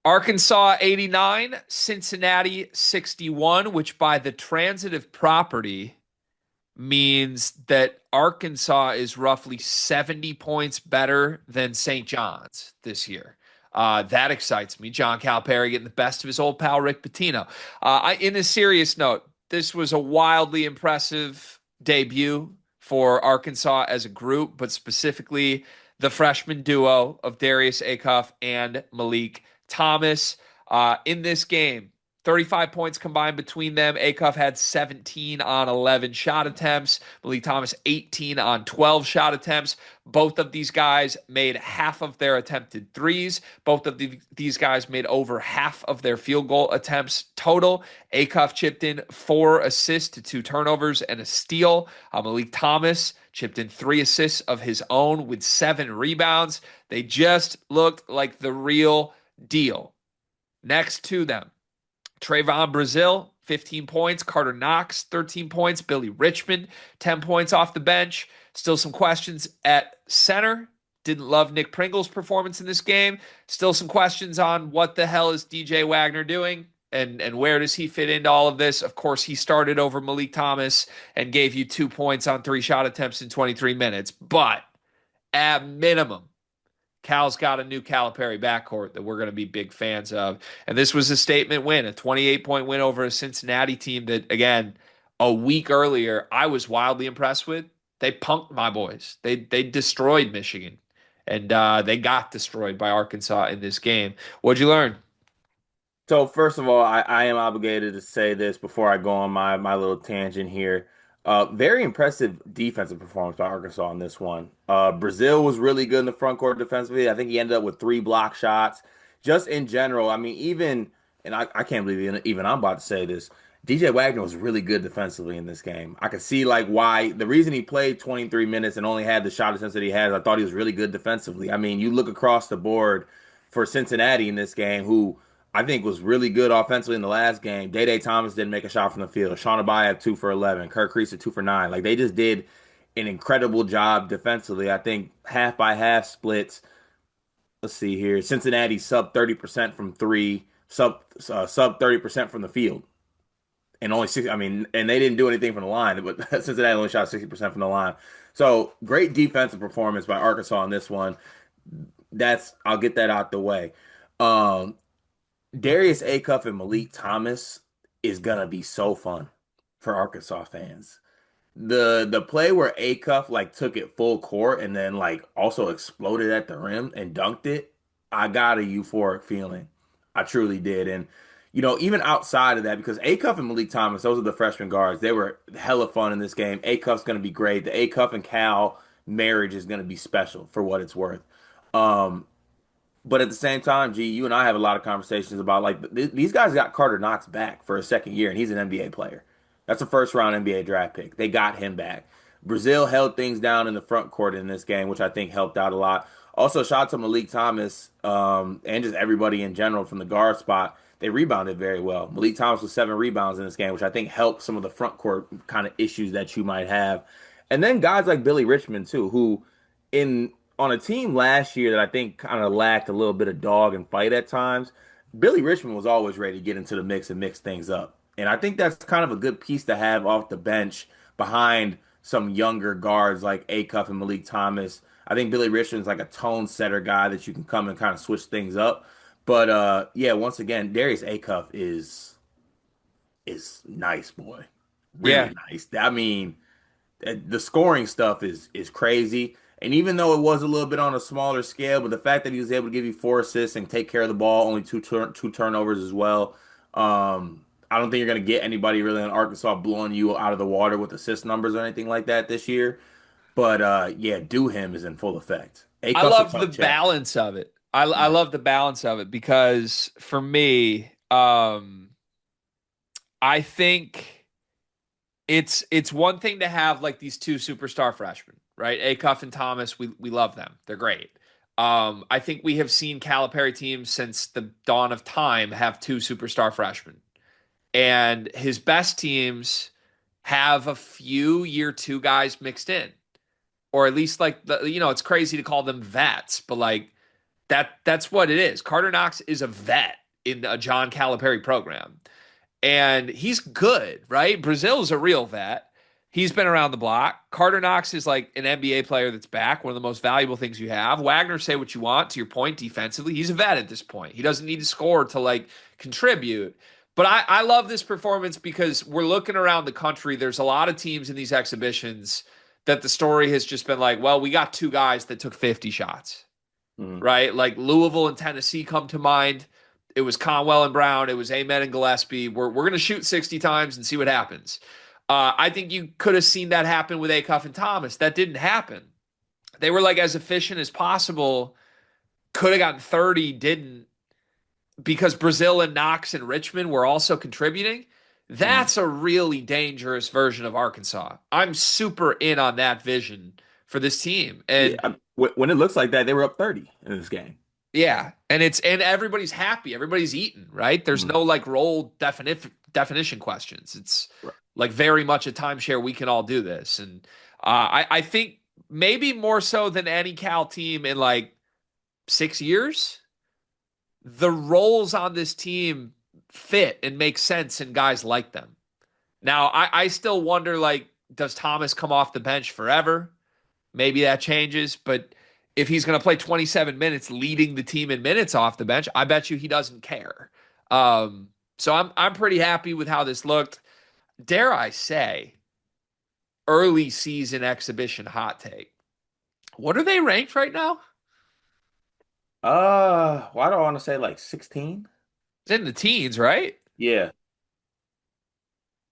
Arkansas 89, Cincinnati 61, which by the transitive property means that Arkansas is roughly 70 points better than St. John's this year. That excites me. John Calipari getting the best of his old pal Rick Pitino. In a serious note, this was a wildly impressive debut for Arkansas as a group, but specifically the freshman duo of Darius Acuff and Malik Thomas. In this game, 35 points combined between them. Acuff had 17 on 11 shot attempts. Malik Thomas 18 on 12 shot attempts. Both of these guys made half of their attempted threes. Both of these guys made over half of their field goal attempts total. Acuff chipped in 4 assists to 2 turnovers and a steal. Malik Thomas chipped in 3 assists of his own with 7 rebounds. They just looked like the real deal. Next to them, Trayvon Brazil, 15 points. Carter Knox, 13 points. Billy Richmond, 10 points off the bench. Still some questions at center. Didn't love Nick Pringle's performance in this game. Still some questions on what the hell is DJ Wagner doing and where does he fit into all of this. Of course, he started over Malik Thomas and gave you 2 points on 3 shot attempts in 23 minutes. But at minimum, Cal's got a new Calipari backcourt that we're going to be big fans of. And this was a statement win, a 28-point win over a Cincinnati team that, again, a week earlier, I was wildly impressed with. They punked my boys. They destroyed Michigan, and they got destroyed by Arkansas in this game. What'd you learn? So first of all, I am obligated to say this before I go on my little tangent here. Very impressive defensive performance by Arkansas on this one. Brazil was really good in the front court defensively. I think he ended up with 3 block shots. Just in general, I mean, and I can't believe even I'm about to say this. DJ Wagner was really good defensively in this game. I could see like why the reason he played 23 minutes and only had the shot attempts that he has. I thought he was really good defensively. I mean, you look across the board for Cincinnati in this game, who I think was really good offensively in the last game. Day Thomas didn't make a shot from the field. Sean Abai 2 for 11. Kirk Creasy 2 for 9. Like they just did an incredible job defensively. I think half by half splits. Let's see here. Cincinnati sub 30% from three, sub 30% from the field, and only six. I mean, and they didn't do anything from the line, but Cincinnati only shot 60% from the line. So great defensive performance by Arkansas on this one. I'll get that out the way. Um, Darius Acuff and Malik Thomas is gonna be so fun for Arkansas fans. The play where Acuff like took it full court and then like also exploded at the rim and dunked it, I got a euphoric feeling. I truly did. And even outside of that, because Acuff and Malik Thomas, those are the freshman guards, they were hella fun in this game. Acuff's gonna be great. The Acuff and Cal marriage is gonna be special for what it's worth. Um, but at the same time, G, you and I have a lot of conversations about like these guys got Carter Knox back for a second year, and he's an NBA player. That's a first round NBA draft pick. They got him back. Brazil held things down in the front court in this game, which I think helped out a lot. Also, shout out to Malik Thomas and just everybody in general from the guard spot. They rebounded very well. Malik Thomas with 7 rebounds in this game, which I think helped some of the front court kind of issues that you might have. And then guys like Billy Richmond too, who in on a team last year that I think kind of lacked a little bit of dog and fight at times, Billy Richmond was always ready to get into the mix and mix things up. And I think that's kind of a good piece to have off the bench behind some younger guards like Acuff and Malik Thomas. I think Billy Richmond's like a tone setter guy that you can come and kind of switch things up. But yeah, once again, Darius Acuff is nice, boy. Yeah, Really nice. I mean, the scoring stuff is crazy. And even though it was a little bit on a smaller scale, but the fact that he was able to give you 4 assists and take care of the ball, only two turnovers as well. I don't think you're gonna get anybody really in Arkansas blowing you out of the water with assist numbers or anything like that this year. But yeah, do him is in full effect. I Acuff's a love the tough check. balance of it. I Yeah. love the balance of it because for me, I think it's one thing to have like these two superstar freshmen, right? Acuff and Thomas, we love them. They're great. I think we have seen Calipari teams since the dawn of time have two superstar freshmen. And his best teams have a few year 2 guys mixed in. Or at least like it's crazy to call them vets, but like That's what it is. Carter Knox is a vet in a John Calipari program. And he's good, right? Brazil's a real vet. He's been around the block. Carter Knox is like an NBA player that's back, one of the most valuable things you have. Wagner, say what you want, to your point, defensively, he's a vet at this point. He doesn't need to score to like contribute. But I love this performance because we're looking around the country. There's a lot of teams in these exhibitions that the story has just been like, well, we got two guys that took 50 shots, Mhm. right? Like Louisville and Tennessee come to mind. It was Conwell and Brown. It was Amen and Gillespie. We're going to shoot 60 times and see what happens. I think you could have seen that happen with Acuff and Thomas. That didn't happen. They were like as efficient as possible. Could have gotten 30, didn't, because Brazil and Knox and Richmond were also contributing. Mhm. That's a really dangerous version of Arkansas. I'm super in on that vision for this team. Yeah, And when it looks like that, they were up 30 in this game. yeah, and everybody's happy. Everybody's eating, right? There's Mhm. no like role definition questions. It's Right. like very much a timeshare. We can all do this, and I think maybe more so than any Cal team in like 6 years, the roles on this team fit and make sense, and guys like them. Now, I still wonder like, does Thomas come off the bench forever? Maybe that changes, but if he's going to play 27 minutes leading the team in minutes off the bench, I bet you he doesn't care. So I'm pretty happy with how this looked. Dare I say, early season exhibition hot take. What are they ranked right now? Why do I want to say like 16? It's in the teens, right? Yeah.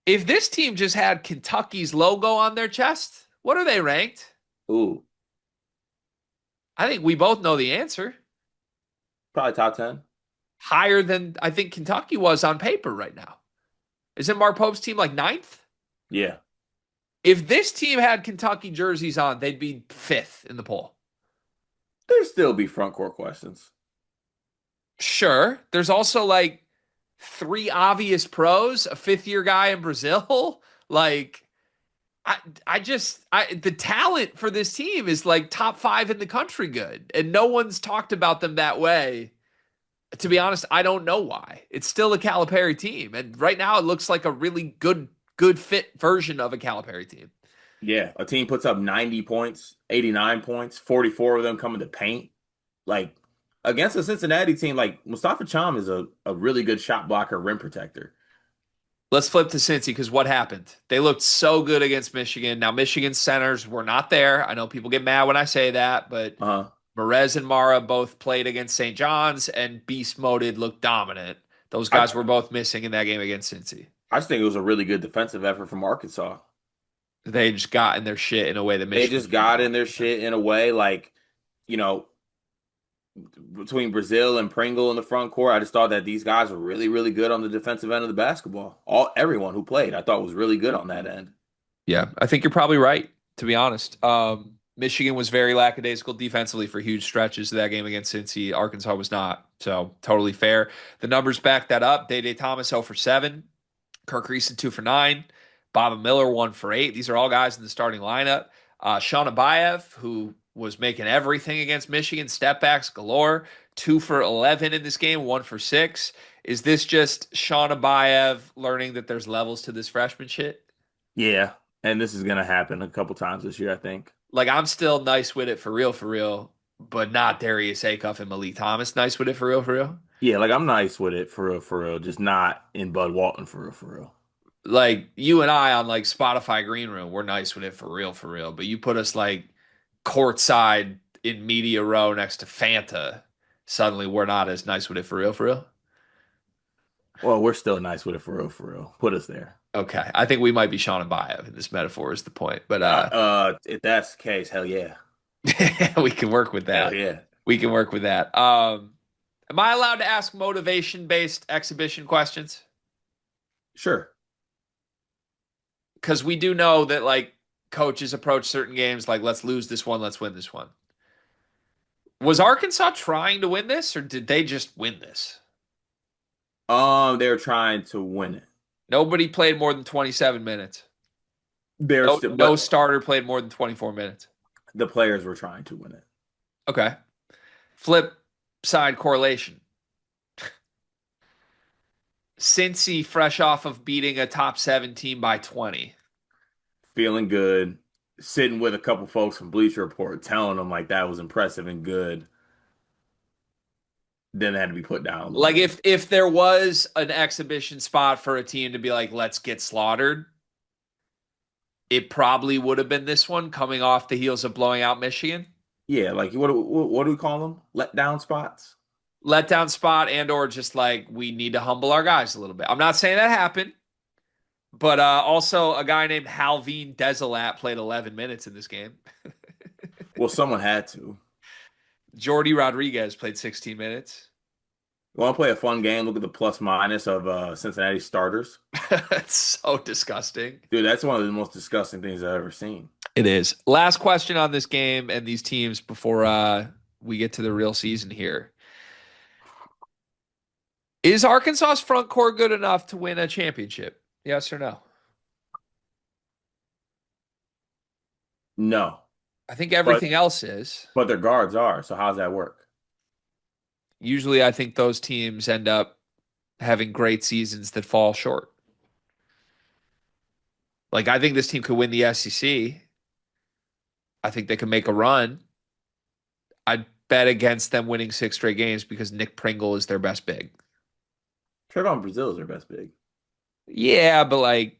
If this team just had Kentucky's logo on their chest, what are they ranked? Ooh, I think we both know the answer. probably top 10. Higher than I think Kentucky was on paper right now. Isn't Mark Pope's team like ninth? Yeah. If this team had Kentucky jerseys on, they'd be fifth in the poll. There still be front court questions. Sure. There's also like three obvious pros, a fifth year guy in Brazil. Like, the talent for this team is like top five in the country good. And no one's talked about them that way. To be honest, I don't know why. It's still a Calipari team. And right now it looks like a really good fit version of a Calipari team. Yeah, a team puts up 90 points, 89 points, 44 of them come in the paint. Like against a Cincinnati team, like Mustafa Cham is a really good shot blocker, rim protector. Let's flip to Cincy because what happened? They looked so good against Michigan. Now, Michigan centers were not there. I know people get mad when I say that, but Uh-huh. Merez and Mara both played against St. John's, and Beast Moded looked dominant. Those I guys were both missing in that game against Cincy. I just think it was a really good defensive effort from Arkansas. They just got in their shit in a way that They Michigan just did got not. in their shit in a way like, you know, between Brazil and Pringle in the front court, I just thought that these guys were really, really good on the defensive end of the basketball. Everyone who played, I thought was really good on that end. Yeah, I think you're probably right, to be honest. Michigan was very lackadaisical defensively for huge stretches of that game against Cincy. Arkansas was not. So totally fair. The numbers back that up. Day Thomas 0 for 7. Kirk Reeson 2 for 9. Bob Miller 1 for 8. These are all guys in the starting lineup. Sean Abayev, who was making everything against Michigan, step backs galore, 2 for 11 in this game, 1 for 6. Is this just Sean Abayev learning that there's levels to this freshman shit? Yeah, and this is gonna happen a couple times this year, I think. Like, I'm still nice with it for real, but not Darius Acuff and Malik Thomas nice with it for real. Yeah, like I'm nice with it for real, just not in Bud Walton for real. Like you and I on like Spotify Green Room, we're nice with it for real. But you put us like courtside in media row next to Fanta, suddenly we're not as nice with it for real. Well, we're still nice with it for real. Put us there. Okay, I think we might be Sean and Bayev in this metaphor is the point, but If that's the case, hell yeah, we can work with hell that. yeah, We can work with that. Am I allowed to ask motivation based exhibition questions? sure. Because we do know that like coaches approach certain games like let's lose this one, let's win this one. Was Arkansas trying to win this, or did they just win this? They're trying to win it. Nobody played more than 27 minutes. They're No, still, no but starter played more than 24 minutes. the players were trying to win it. Okay. Flip. side correlation. Cincy fresh off of beating a top 7 team by 20. Feeling good, sitting with a couple folks from Bleacher Report, telling them like that was impressive and good. Then it had to be put down a little Like bit. if there was an exhibition spot for a team to be like, let's get slaughtered, it probably would have been this one coming off the heels of blowing out Michigan. Yeah, like what do we call them? Let down spots. Letdown spot and or just like we need to humble our guys a little bit. I'm not saying that happened, but also a guy named Halvin Desolat played 11 minutes in this game. Well, someone had to. Jordy Rodriguez played 16 minutes. You want to play a fun game? Look at the plus minus of Cincinnati starters. That's so disgusting. Dude, that's one of the most disgusting things I've ever seen. It is. Last question on this game and these teams before we get to the real season here. Is Arkansas's front court good enough to win a championship? Yes or no? No, I think but everything else is. but their guards are. So how's that work? Usually, I think those teams end up having great seasons that fall short. Like, I think this team could win the SEC. I think they could make a run. I'd bet against them winning 6 straight games because Nick Pringle is their best big. Trevon Brazile is their best big. Yeah, but like,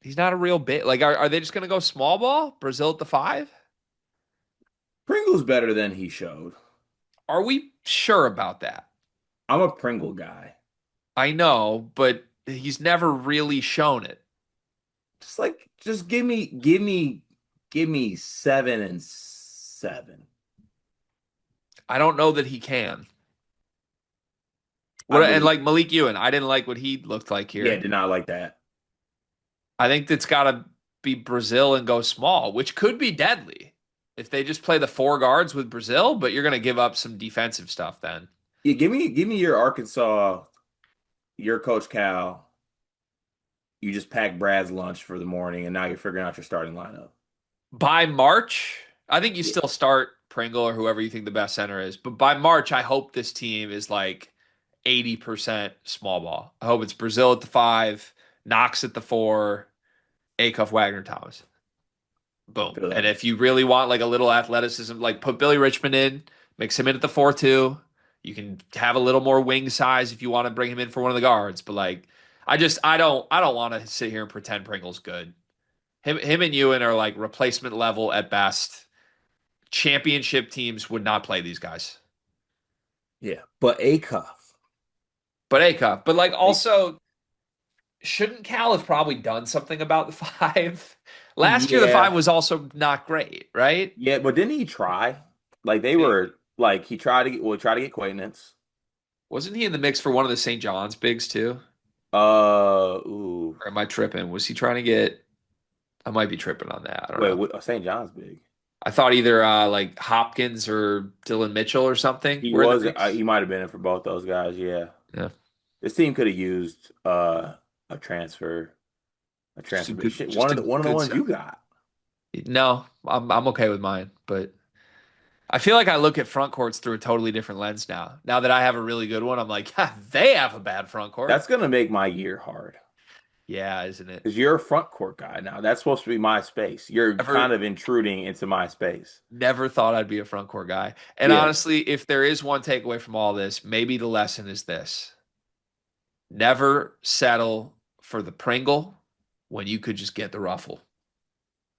he's not a real big. Like, are they just going to go small ball? Brazil at the 5? Pringle's better than he showed. Are we sure about that? I'm a Pringle guy. I know, but he's never really shown it. Just give me 7 and 7. I don't know that he can. I What and believe. like Malik Ewan, I didn't like what he looked like Yeah, here. did not like that. I think that's got to be Brazil and go small, which could be deadly if they just play the 4 guards with Brazil, but you're going to give up some defensive stuff then. Yeah, give me your Arkansas, your Coach Cal. You just pack Brad's lunch for the morning, and now you're figuring out your starting lineup. By March, I think you Yeah, still start Pringle or whoever you think the best center is. But by March, I hope this team is like 80% small ball. I hope it's Brazil at the 5, Knox at the 4, Acuff, Wagner, Thomas. I Boom. feel And that. if you really want like a little athleticism, like put Billy Richmond in, mix him in at the 4-2. You can have a little more wing size if you want to bring him in for one of the guards. But like, I don't want to sit here and pretend Pringle's good. Him and Ewan are like replacement level at best. Championship teams would not play these guys. Yeah, but Acuff. But Acuff, but like A- also, shouldn't Cal have probably done something about the 5? Last year, the 5 Yeah, was also not great, right? yeah, but didn't he try? Like they Maybe. were like he tried to try to get Quaintance. Wasn't he in the mix for one of the St. John's bigs too? Ooh, Or am I tripping? Was he trying to get? I might be tripping on that. I don't wait, know. St. John's big. I thought either like Hopkins or Dylan Mitchell or something He were in the was mix. he might have been in for both those guys. Yeah, Yeah, this team could have used a transfer, just a but good, shit, just a one of the good ones you center. got. No, I'm okay with mine, but I feel like I look at front courts through a totally different lens now. Now that I have a really good one, I'm like, yeah, they have a bad front court. That's gonna make my year hard Yeah, isn't it? because you're a front court guy now. That's supposed to be my space. You're kind Never, of intruding into my space. never thought I'd be a front court guy. And Yeah, honestly, if there is one takeaway from all this, maybe the lesson is this: never settle for the Pringle when you could just get the ruffle.